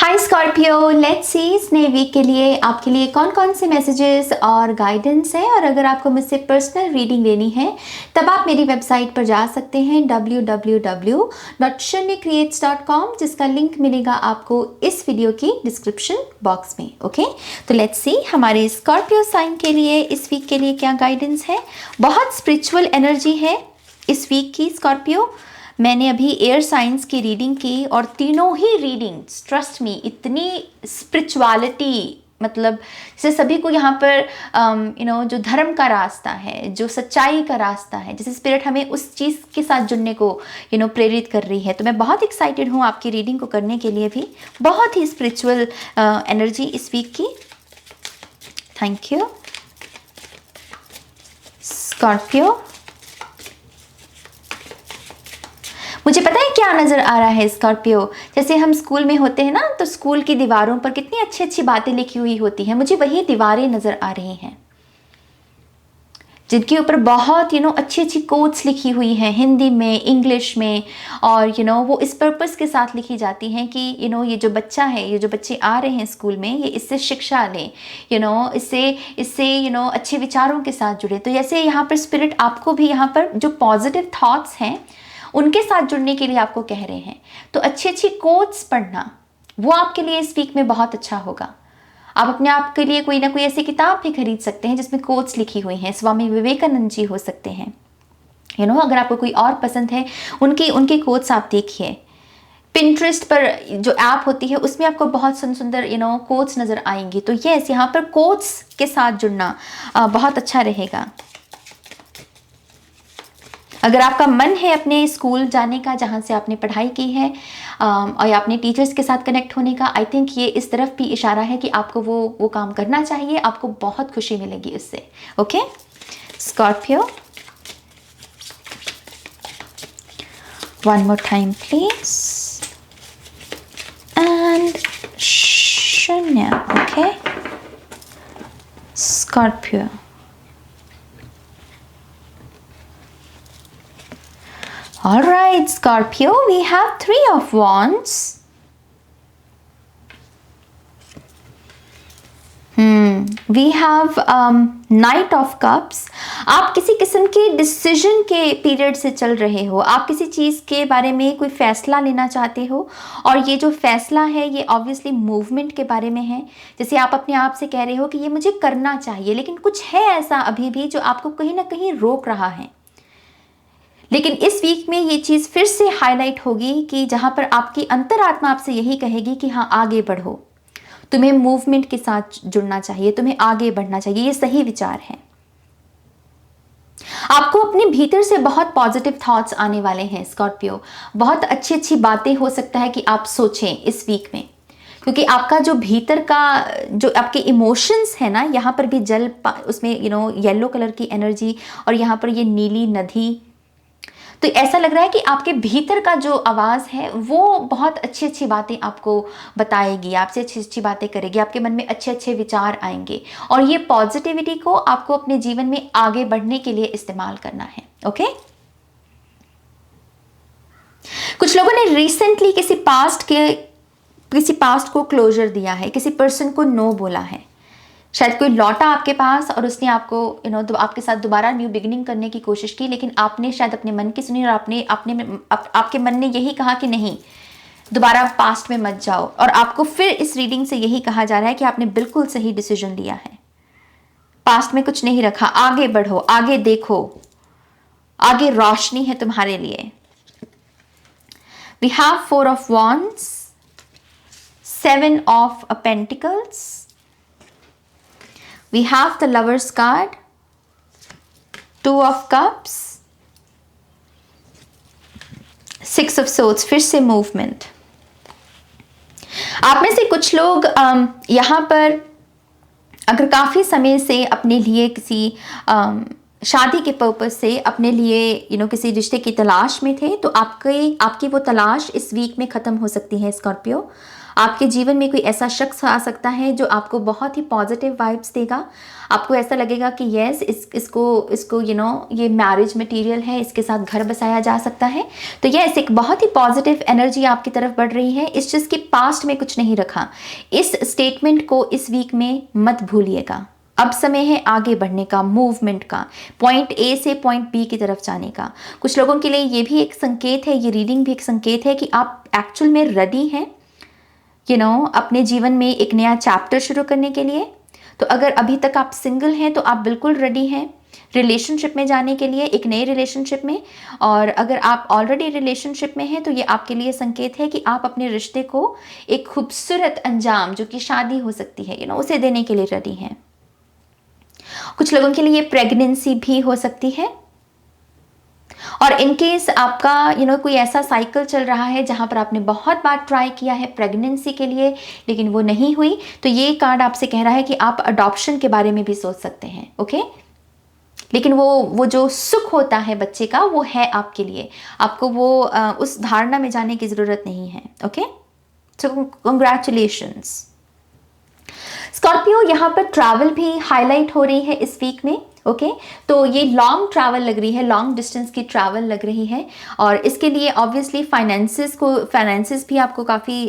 Hi Scorpio, let's see इस नए week के लिए आपके लिए कौन कौन से मैसेजेस और गाइडेंस है। और अगर आपको मुझसे पर्सनल रीडिंग लेनी है तब आप मेरी वेबसाइट पर जा सकते हैं www.shunyacreates.com, जिसका लिंक मिलेगा आपको इस वीडियो की डिस्क्रिप्शन बॉक्स में। ओके, तो लेट्स सी हमारे स्कॉर्पियो साइन के लिए इस वीक के लिए क्या गाइडेंस है। बहुत स्पिरिचुअल एनर्जी है इस वीक की स्कॉर्पियो। मैंने अभी एयर साइंस की रीडिंग की और तीनों ही रीडिंग्स, ट्रस्ट मी, इतनी स्पिरिचुअलिटी, मतलब जैसे सभी को यहाँ पर जो धर्म का रास्ता है, जो सच्चाई का रास्ता है, जैसे स्पिरिट हमें उस चीज़ के साथ जुड़ने को प्रेरित कर रही है। तो मैं बहुत एक्साइटेड हूँ आपकी रीडिंग को करने के लिए भी। बहुत ही स्पिरिचुअल एनर्जी इस वीक की। Thank you Scorpio. मुझे पता है क्या नज़र आ रहा है स्कॉर्पियो, जैसे हम स्कूल में होते हैं ना, तो स्कूल की दीवारों पर कितनी अच्छी अच्छी बातें लिखी हुई होती हैं। मुझे वही दीवारें नज़र आ रही हैं जिनके ऊपर बहुत अच्छी अच्छी कोट्स लिखी हुई हैं, हिंदी में, इंग्लिश में। और वो इस पर्पस के साथ लिखी जाती हैं कि ये जो बच्चा है, ये जो बच्चे आ रहे हैं स्कूल में, ये इससे शिक्षा लें, इससे अच्छे विचारों के साथ जुड़े। तो जैसे यहाँ पर स्पिरिट आपको भी यहाँ पर जो पॉजिटिव थॉट्स हैं उनके साथ जुड़ने के लिए आपको कह रहे हैं। तो अच्छी अच्छी कोट्स पढ़ना वो आपके लिए इस वीक में बहुत अच्छा होगा। आप अपने आप के लिए कोई ना कोई ऐसी किताब भी खरीद सकते हैं जिसमें कोट्स लिखी हुई हैं। स्वामी विवेकानंद जी हो सकते हैं, अगर आपको कोई और पसंद है उनके कोट्स आप देखिए। पिंटरेस्ट पर जो ऐप होती है उसमें आपको बहुत सुंदर कोट्स नज़र आएंगी। तो यस, यहाँ पर कोट्स के साथ जुड़ना बहुत अच्छा रहेगा। अगर आपका मन है अपने स्कूल जाने का जहाँ से आपने पढ़ाई की है और अपने टीचर्स के साथ कनेक्ट होने का, आई थिंक ये इस तरफ भी इशारा है कि आपको वो काम करना चाहिए। आपको बहुत खुशी मिलेगी इससे। Okay Scorpio, one more time please, and शून्य। Okay Scorpio, all right Scorpio, we have 3 of wands. We have Knight of Cups. आप किसी किस्म के डिसीजन के पीरियड से चल रहे हो। आप किसी चीज़ के बारे में कोई फैसला लेना चाहते हो और ये जो फैसला है ये ऑब्वियसली मूवमेंट के बारे में है। जैसे आप अपने आप से कह रहे हो कि ये मुझे करना चाहिए, लेकिन कुछ है ऐसा अभी भी जो आपको कहीं ना कहीं रोक रहा है। लेकिन इस वीक में ये चीज़ फिर से हाईलाइट होगी कि जहाँ पर आपकी अंतरात्मा आपसे यही कहेगी कि हाँ, आगे बढ़ो, तुम्हें मूवमेंट के साथ जुड़ना चाहिए, तुम्हें आगे बढ़ना चाहिए। ये सही विचार है। आपको अपने भीतर से बहुत पॉजिटिव थॉट्स आने वाले हैं स्कॉर्पियो। बहुत अच्छी अच्छी बातें हो सकता है कि आप सोचें इस वीक में, क्योंकि आपका जो भीतर का जो आपके इमोशंस है ना, यहाँ पर भी जल, उसमें येलो कलर की एनर्जी, और यहाँ पर ये नीली नदी। तो ऐसा लग रहा है कि आपके भीतर का जो आवाज़ है वो बहुत अच्छी अच्छी बातें आपको बताएगी, आपसे अच्छी अच्छी बातें करेगी, आपके मन में अच्छे अच्छे विचार आएंगे। और ये पॉजिटिविटी को आपको अपने जीवन में आगे बढ़ने के लिए इस्तेमाल करना है। ओके, कुछ लोगों ने रिसेंटली किसी पास्ट को क्लोजर दिया है, किसी पर्सन को नो बोला है। शायद कोई लौटा आपके पास और उसने आपको आपके साथ दोबारा न्यू बिगिनिंग करने की कोशिश की, लेकिन आपने शायद अपने मन की सुनी और आपके मन ने यही कहा कि नहीं, दोबारा पास्ट में मत जाओ। और आपको फिर इस रीडिंग से यही कहा जा रहा है कि आपने बिल्कुल सही डिसीजन लिया है। पास्ट में कुछ नहीं रखा, आगे बढ़ो, आगे देखो, आगे रोशनी है तुम्हारे लिए। We have 4 of wands, 7 of pentacles. We have the Lovers card, 2 of Cups, 6 of Swords। फिर से मूवमेंट। आप में से कुछ लोग यहाँ पर अगर काफ़ी समय से अपने लिए किसी शादी के पर्पस से अपने लिए किसी रिश्ते की तलाश में थे, तो आपकी वो तलाश इस वीक में ख़त्म हो सकती है स्कॉर्पियो। आपके जीवन में कोई ऐसा शख्स आ सकता है जो आपको बहुत ही पॉजिटिव वाइब्स देगा। आपको ऐसा लगेगा कि यस, इसको ये मैरिज मटेरियल है, इसके साथ घर बसाया जा सकता है। तो यस, एक बहुत ही पॉजिटिव एनर्जी आपकी तरफ बढ़ रही है। इस चीज़ के पास्ट में कुछ नहीं रखा। इस स्टेटमेंट को इस वीक में मत भूलिएगा। अब समय है आगे बढ़ने का, मूवमेंट का, पॉइंट ए से पॉइंट बी की तरफ जाने का। कुछ लोगों के लिए ये भी एक संकेत है, ये रीडिंग भी एक संकेत है कि आप एक्चुअल में रेडी हैं अपने जीवन में एक नया चैप्टर शुरू करने के लिए। तो अगर अभी तक आप सिंगल हैं तो आप बिल्कुल रेडी हैं रिलेशनशिप में जाने के लिए, एक नए रिलेशनशिप में। और अगर आप ऑलरेडी रिलेशनशिप में हैं तो ये आपके लिए संकेत है कि आप अपने रिश्ते को एक खूबसूरत अंजाम, जो कि शादी हो सकती है उसे देने के लिए रेडी हैं। कुछ लोगों के लिए प्रेगनेंसी भी हो सकती है। और इनकेस आपका कोई ऐसा साइकिल चल रहा है जहां पर आपने बहुत बार ट्राई किया है प्रेगनेंसी के लिए लेकिन वो नहीं हुई, तो ये कार्ड आपसे कह रहा है कि आप अडॉप्शन के बारे में भी सोच सकते हैं। ओके, लेकिन वो जो सुख होता है बच्चे का, वो है आपके लिए। आपको वो उस धारणा में जाने की ज़रूरत नहीं है। ओके, सो कंग्रेचुलेशंस स्कॉर्पियो। यहाँ पर ट्रैवल भी हाईलाइट हो रही है इस वीक में। ओके, तो ये लॉन्ग ट्रैवल लग रही है, लॉन्ग डिस्टेंस की ट्रैवल लग रही है। और इसके लिए ऑब्वियसली फाइनेंसेस भी आपको काफ़ी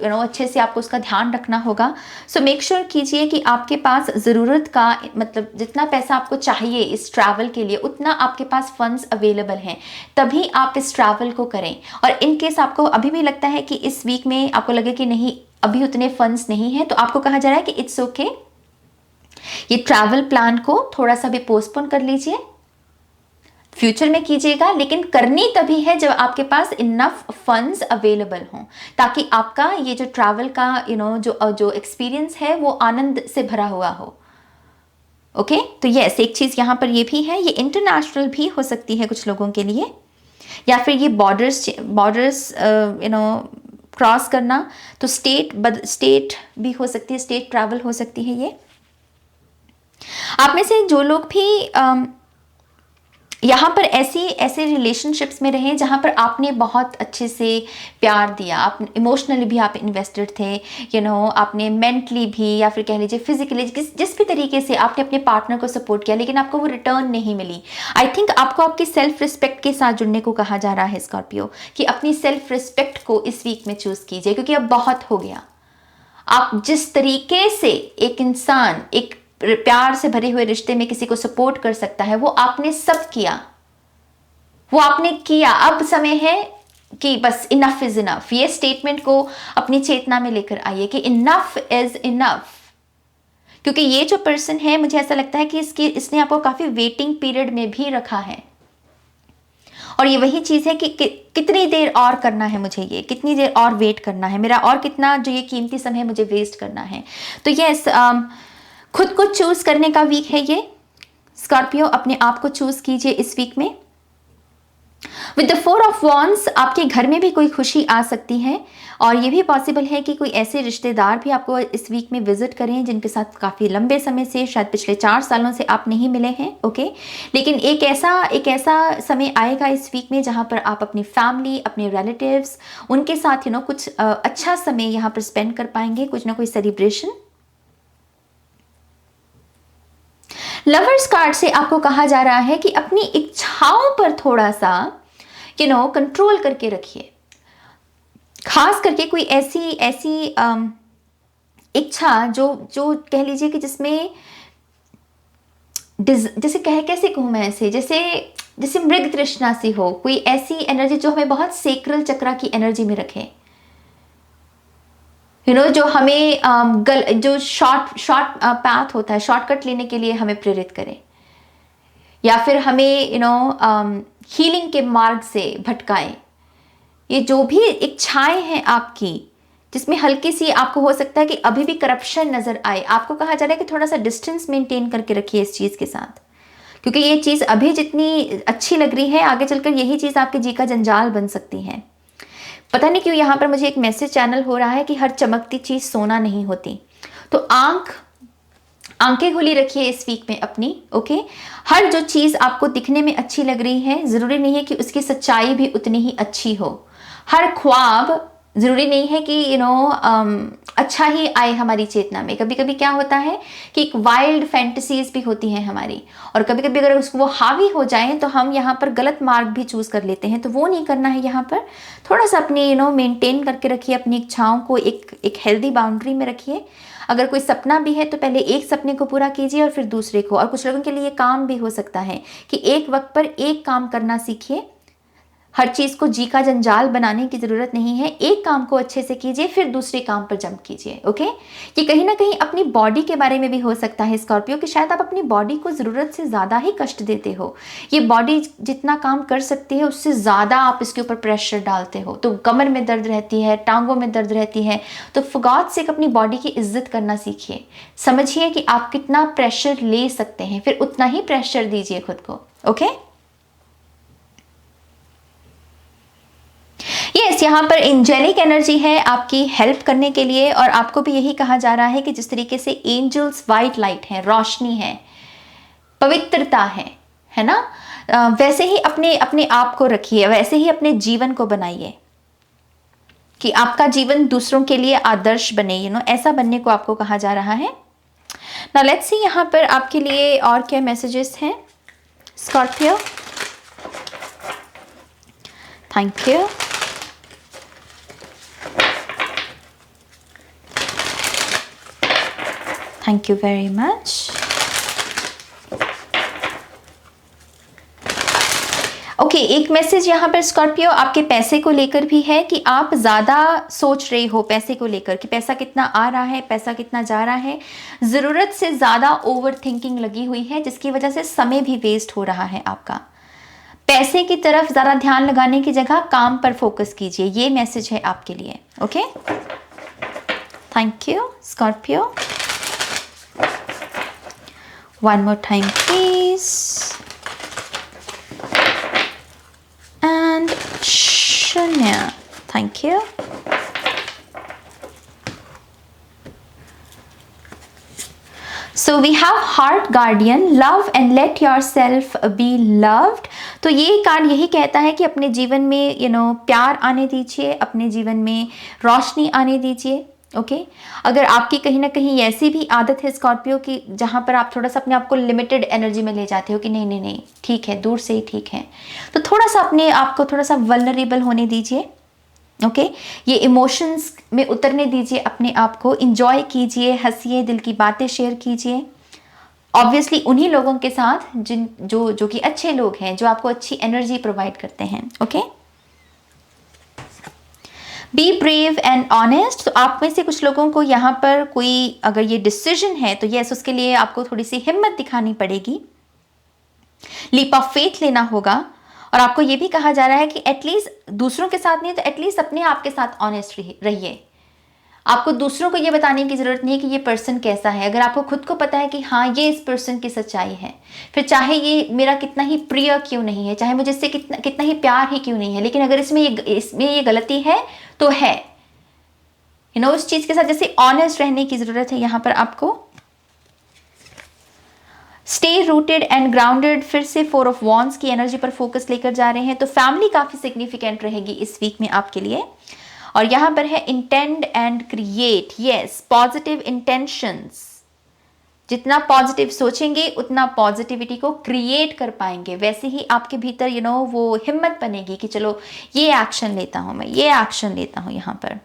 अच्छे से आपको उसका ध्यान रखना होगा। सो मेक श्योर कीजिए कि आपके पास ज़रूरत का मतलब जितना पैसा आपको चाहिए इस ट्रैवल के लिए, उतना आपके पास फंड्स अवेलेबल हैं, तभी आप इस ट्रैवल को करें। और इन केस आपको अभी भी लगता है कि इस वीक में आपको लगे कि नहीं अभी उतने फंड्स नहीं हैं, तो आपको कहा जा रहा है कि इट्स ओके, ये ट्रैवल प्लान को थोड़ा सा भी पोस्टपोन कर लीजिए, फ्यूचर में कीजिएगा, लेकिन करनी तभी है जब आपके पास इनफ फंड्स अवेलेबल हों, ताकि आपका ये जो ट्रैवल का जो एक्सपीरियंस है वो आनंद से भरा हुआ हो। ओके, तो यस, एक चीज़ यहाँ पर ये भी है, ये इंटरनेशनल भी हो सकती है कुछ लोगों के लिए, या फिर ये बॉर्डर्स क्रॉस करना, तो स्टेट भी हो सकती है, स्टेट ट्रैवल हो सकती है। ये आप में से जो लोग भी यहाँ पर ऐसे रिलेशनशिप्स में रहे जहाँ पर आपने बहुत अच्छे से प्यार दिया, आप इमोशनली भी आप इन्वेस्टेड थे, आपने मेंटली भी या फिर कह लीजिए फिजिकली, जिस भी तरीके से आपने अपने पार्टनर को सपोर्ट किया, लेकिन आपको वो रिटर्न नहीं मिली। आई थिंक आपको आपकी सेल्फ रिस्पेक्ट के साथ जुड़ने को कहा जा रहा है स्कॉर्पियो, कि अपनी सेल्फ रिस्पेक्ट को इस वीक में चूज कीजिए, क्योंकि अब बहुत हो गया। आप जिस तरीके से एक इंसान एक प्यार से भरे हुए रिश्ते में किसी को सपोर्ट कर सकता है, वो आपने सब किया, वो आपने किया। अब समय है कि बस इनफ इज इनफ। ये स्टेटमेंट को अपनी चेतना में लेकर आइए कि इनफ इज इनफ, क्योंकि ये जो पर्सन है, मुझे ऐसा लगता है कि इसने आपको काफी वेटिंग पीरियड में भी रखा है। और ये वही चीज है कि कितनी देर और करना है मुझे, ये कितनी देर और वेट करना है, मेरा और कितना जो ये कीमती समय मुझे वेस्ट करना है। तो यस, खुद को चूज करने का वीक है ये स्कॉर्पियो। अपने आप को चूज कीजिए इस वीक में। विद द 4 ऑफ वॉन्ड्स आपके घर में भी कोई खुशी आ सकती है, और ये भी पॉसिबल है कि कोई ऐसे रिश्तेदार भी आपको इस वीक में विजिट करें जिनके साथ काफ़ी लंबे समय से, शायद पिछले 4 सालों से आप नहीं मिले हैं। ओके, लेकिन एक ऐसा समय आएगा इस वीक में जहाँ पर आप अपनी फैमिली, अपने रिलेटिव्स, उनके साथ कुछ अच्छा समय यहाँ पर स्पेंड कर पाएंगे, कुछ ना कोई सेलिब्रेशन। लवर्स कार्ड से आपको कहा जा रहा है कि अपनी इच्छाओं पर थोड़ा सा कंट्रोल करके रखिए। खास करके कोई ऐसी इच्छा जो कह लीजिए कि जिसमें जैसे कैसे कहूँ मैं ऐसे, जैसे मृग तृष्णा सी हो, कोई ऐसी एनर्जी जो हमें बहुत सेक्रल चक्रा की एनर्जी में रखे, जो हमें जो शॉर्ट पाथ होता है, शॉर्टकट लेने के लिए हमें प्रेरित करे, या फिर हमें हीलिंग के मार्ग से भटकाए। ये जो भी इच्छाएं हैं आपकी, जिसमें हल्की सी आपको हो सकता है कि अभी भी करप्शन नजर आए, आपको कहा जा रहा है कि थोड़ा सा डिस्टेंस मेंटेन करके रखिए इस चीज के साथ, क्योंकि ये चीज अभी जितनी अच्छी लग रही है, आगे चलकर यही चीज आपके जी का जंजाल बन सकती है। पता नहीं क्यों यहाँ पर मुझे एक मैसेज चैनल हो रहा है कि हर चमकती चीज सोना नहीं होती। तो आंखें खुली रखिए इस वीक में अपनी, ओके। हर जो चीज़ आपको दिखने में अच्छी लग रही है ज़रूरी नहीं है कि उसकी सच्चाई भी उतनी ही अच्छी हो। हर ख्वाब ज़रूरी नहीं है कि अच्छा ही आए हमारी चेतना में। कभी कभी क्या होता है कि एक वाइल्ड फैंटेसीज भी होती हैं हमारी, और कभी कभी अगर उसको वो हावी हो जाए तो हम यहाँ पर गलत मार्ग भी चूज़ कर लेते हैं। तो वो नहीं करना है। यहाँ पर थोड़ा सा अपनी मेंटेन करके रखिए अपनी इच्छाओं को, एक हेल्दी बाउंड्री में रखिए। अगर कोई सपना भी है तो पहले एक सपने को पूरा कीजिए और फिर दूसरे को। और कुछ लोगों के लिए काम भी हो सकता है कि एक वक्त पर एक काम करना सीखिए। हर चीज को जी का जंजाल बनाने की जरूरत नहीं है। एक काम को अच्छे से कीजिए फिर दूसरे काम पर जंप कीजिए, ओके। ये कहीं ना कहीं अपनी बॉडी के बारे में भी हो सकता है स्कॉर्पियो, कि शायद आप अपनी बॉडी को जरूरत से ज्यादा ही कष्ट देते हो। ये बॉडी जितना काम कर सकती है उससे ज्यादा आप इसके ऊपर प्रेशर डालते हो, तो कमर में दर्द रहती है, टांगों में दर्द रहती है। तो फॉर गॉड सेक अपनी बॉडी की इज्जत करना सीखिए। समझिए कि आप कितना प्रेशर ले सकते हैं, फिर उतना ही प्रेशर दीजिए खुद को, ओके। यस, यहाँ पर एंजेलिक एनर्जी है आपकी हेल्प करने के लिए, और आपको भी यही कहा जा रहा है कि जिस तरीके से एंजल्स वाइट लाइट है, रोशनी है, पवित्रता है ना, वैसे ही अपने अपने आप को रखिए, वैसे ही अपने जीवन को बनाइए कि आपका जीवन दूसरों के लिए आदर्श बने, ऐसा बनने को आपको कहा जा रहा है। नाउ लेट्स सी यहाँ पर आपके लिए और क्या मैसेजेस हैं Scorpio. Thank you. Thank you very much. Okay, एक मैसेज यहाँ पर स्कॉर्पियो आपके पैसे को लेकर भी है कि आप ज़्यादा सोच रहे हो पैसे को लेकर कि पैसा कितना आ रहा है, पैसा कितना जा रहा है। ज़रूरत से ज़्यादा ओवर थिंकिंग लगी हुई है, जिसकी वजह से समय भी वेस्ट हो रहा है आपका। पैसे की तरफ ज़्यादा ध्यान लगाने की जगह काम पर फोकस कीजिए। ये मैसेज है आपके लिए, okay. Thank you Scorpio. One more time, please. And Shanya. Thank you. So we have Heart Guardian, love and let yourself be loved. तो ये कार्ड यही कहता है कि अपने जीवन में प्यार आने दीजिए, अपने जीवन में रोशनी आने दीजिए, ओके। अगर आपकी कहीं ना कहीं ऐसी भी आदत है स्कॉर्पियो की जहां पर आप थोड़ा सा अपने आप को लिमिटेड एनर्जी में ले जाते हो कि नहीं नहीं नहीं ठीक है, दूर से ही ठीक है, तो थोड़ा सा अपने आप को थोड़ा सा वल्नरेबल होने दीजिए, ओके। ये इमोशंस में उतरने दीजिए अपने आप को, इंजॉय कीजिए, हंसिए, दिल की बातें शेयर कीजिए, ऑब्वियसली उन्हीं लोगों के साथ जो कि अच्छे लोग हैं, जो आपको अच्छी एनर्जी प्रोवाइड करते हैं, okay. Be brave and honest. तो आप में से कुछ लोगों को यहाँ पर कोई अगर ये डिसीजन है तो यस, उसके लिए आपको थोड़ी सी हिम्मत दिखानी पड़ेगी, लीप ऑफ फेथ लेना होगा। और आपको ये भी कहा जा रहा है कि एटलीस्ट दूसरों के साथ नहीं तो एटलीस्ट अपने आप के साथ ऑनेस्ट रहिए। आपको दूसरों को ये बताने की जरूरत नहीं है कि ये पर्सन कैसा है। अगर आपको खुद को पता है कि हाँ ये इस पर्सन की सच्चाई है, फिर चाहे ये मेरा कितना ही प्रिय क्यों नहीं है, चाहे मुझे इससे कितना ही प्यार ही क्यों नहीं है, लेकिन अगर इसमें ये गलती है तो है, उस चीज के साथ जैसे ऑनेस्ट रहने की जरूरत है। यहाँ पर आपको स्टे रूटेड एंड ग्राउंडेड, फिर से 4 ऑफ वॉन्ड्स की एनर्जी पर फोकस लेकर जा रहे हैं। तो फैमिली काफी सिग्निफिकेंट रहेगी इस वीक में आपके लिए। और यहां पर है intend and create, yes, positive intentions. जितना पॉजिटिव सोचेंगे उतना पॉजिटिविटी को क्रिएट कर पाएंगे, वैसे ही आपके भीतर वो हिम्मत बनेगी कि चलो ये एक्शन लेता हूं, मैं ये एक्शन लेता हूं यहाँ पर।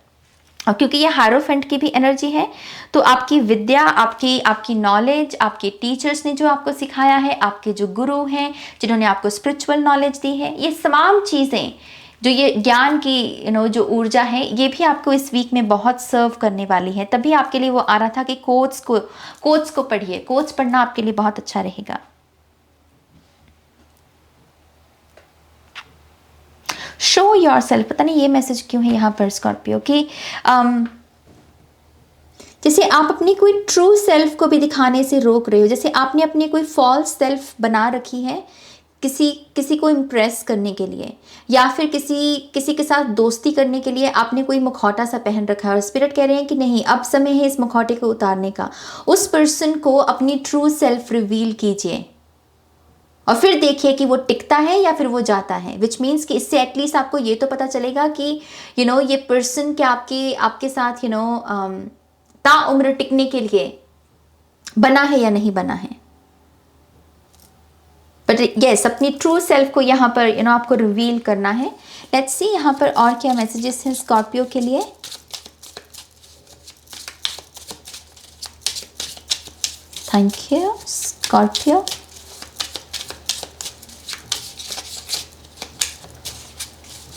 और क्योंकि ये हायरोफेंट की भी एनर्जी है, तो आपकी विद्या, आपकी नॉलेज, आपके टीचर्स ने जो आपको सिखाया है, आपके जो गुरु हैं जिन्होंने आपको स्पिरिचुअल नॉलेज दी है, ये तमाम चीज़ें जो ये ज्ञान की जो ऊर्जा है, ये भी आपको इस वीक में बहुत सर्व करने वाली है। तभी आपके लिए वो आ रहा था कि कोट्स को पढ़िए, कोट्स पढ़ना आपके लिए बहुत अच्छा रहेगा। शो योरसेल्फ, पता नहीं ये मैसेज क्यों है यहाँ पर स्कॉर्पियो कि जैसे आप अपनी कोई ट्रू सेल्फ को भी दिखाने से रोक रहे हो, जैसे आपने अपनी कोई फॉल्स सेल्फ बना रखी है किसी किसी को इम्प्रेस करने के लिए या फिर किसी के साथ दोस्ती करने के लिए आपने कोई मुखौटा सा पहन रखा है और स्पिरिट कह रहे हैं कि नहीं, अब समय है इस मुखौटे को उतारने का। उस पर्सन को अपनी ट्रू सेल्फ रिवील कीजिए और फिर देखिए कि वो टिकता है या फिर वो जाता है। विच मीन्स कि इससे एटलीस्ट आपको ये तो पता चलेगा कि ये पर्सन क्या आपके साथ ताउम्र टिकने के लिए बना है या नहीं बना है। बट यस, अपनी ट्रू सेल्फ को यहाँ पर आपको रिवील करना है। लेट्स सी यहाँ पर और क्या मैसेजेस हैं स्कॉर्पियो के लिए। Thank you Scorpio.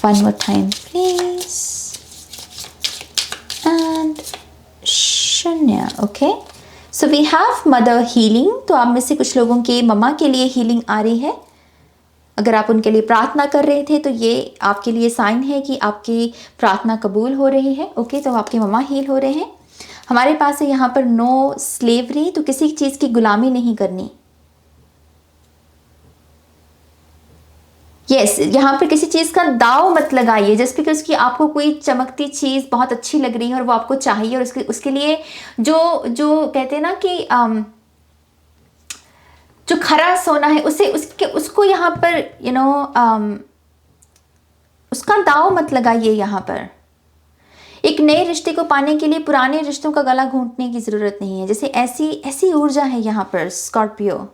One more time please and शून्य। Okay, so we have mother healing. तो आप में से कुछ लोगों के मम्मा के लिए हीलिंग आ रही है। अगर आप उनके लिए प्रार्थना कर रहे थे तो ये आपके लिए साइन है कि आपकी प्रार्थना कबूल हो रही है। ओके, तो आपके मम्मा हील हो रहे हैं। हमारे पास है यहाँ पर नो स्लेवरी, तो किसी चीज़ की गुलामी नहीं करनी। यस, यहाँ पर किसी चीज़ का दाव मत लगाइए जस्ट बिकॉज कि आपको कोई चमकती चीज़ बहुत अच्छी लग रही है और वो आपको चाहिए, और उसके लिए जो कहते हैं ना कि जो खरा सोना है उसको यहाँ पर उसका दाव मत लगाइए। यहाँ पर एक नए रिश्ते को पाने के लिए पुराने रिश्तों का गला घोंटने की ज़रूरत नहीं है। जैसे ऐसी ऊर्जा है यहाँ पर स्कॉर्पियो।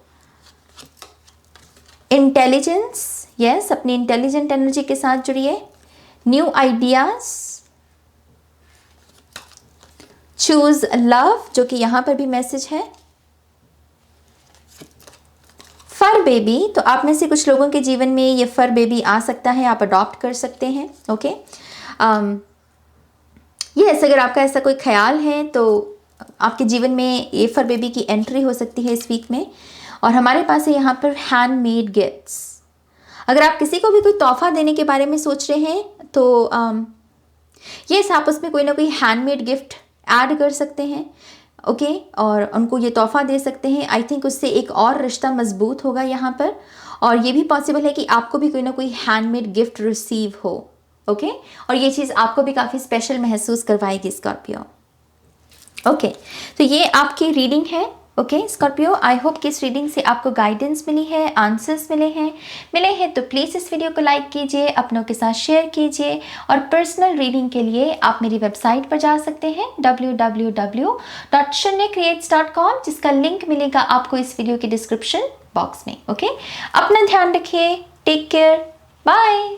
इंटेलिजेंस, यस, अपनी इंटेलिजेंट एनर्जी के साथ जुड़िए। न्यू आइडियाज, चूज लव, जो कि यहां पर भी मैसेज है। फर बेबी, तो आप में से कुछ लोगों के जीवन में ये फर बेबी आ सकता है, आप अडॉप्ट कर सकते हैं। ओके, यस, अगर आपका ऐसा कोई ख्याल है तो आपके जीवन में ये फर बेबी की एंट्री हो सकती है इस वीक में। और हमारे पास है यहाँ पर हैंडमेड गिफ्ट्स। अगर आप किसी को भी कोई तोहफा देने के बारे में सोच रहे हैं तो यस, आप उसमें कोई ना कोई हैंडमेड गिफ्ट ऐड कर सकते हैं। ओके, और उनको ये तोहफा दे सकते हैं। आई थिंक उससे एक और रिश्ता मजबूत होगा यहाँ पर। और ये भी पॉसिबल है कि आपको भी कोई ना कोई हैंडमेड गिफ्ट रिसीव हो। ओके, और ये चीज़ आपको भी काफ़ी स्पेशल महसूस करवाएगी स्कॉर्पियो। ओके, तो ये आपकी रीडिंग है। ओके स्कॉर्पियो, आई होप कि इस रीडिंग से आपको गाइडेंस मिली है, आंसर्स मिले हैं तो प्लीज़ इस वीडियो को लाइक कीजिए, अपनों के साथ शेयर कीजिए। और पर्सनल रीडिंग के लिए आप मेरी वेबसाइट पर जा सकते हैं www.shunyacreates.com, जिसका लिंक मिलेगा आपको इस वीडियो के डिस्क्रिप्शन बॉक्स में। ओके, अपना ध्यान रखिए, टेक केयर, बाय।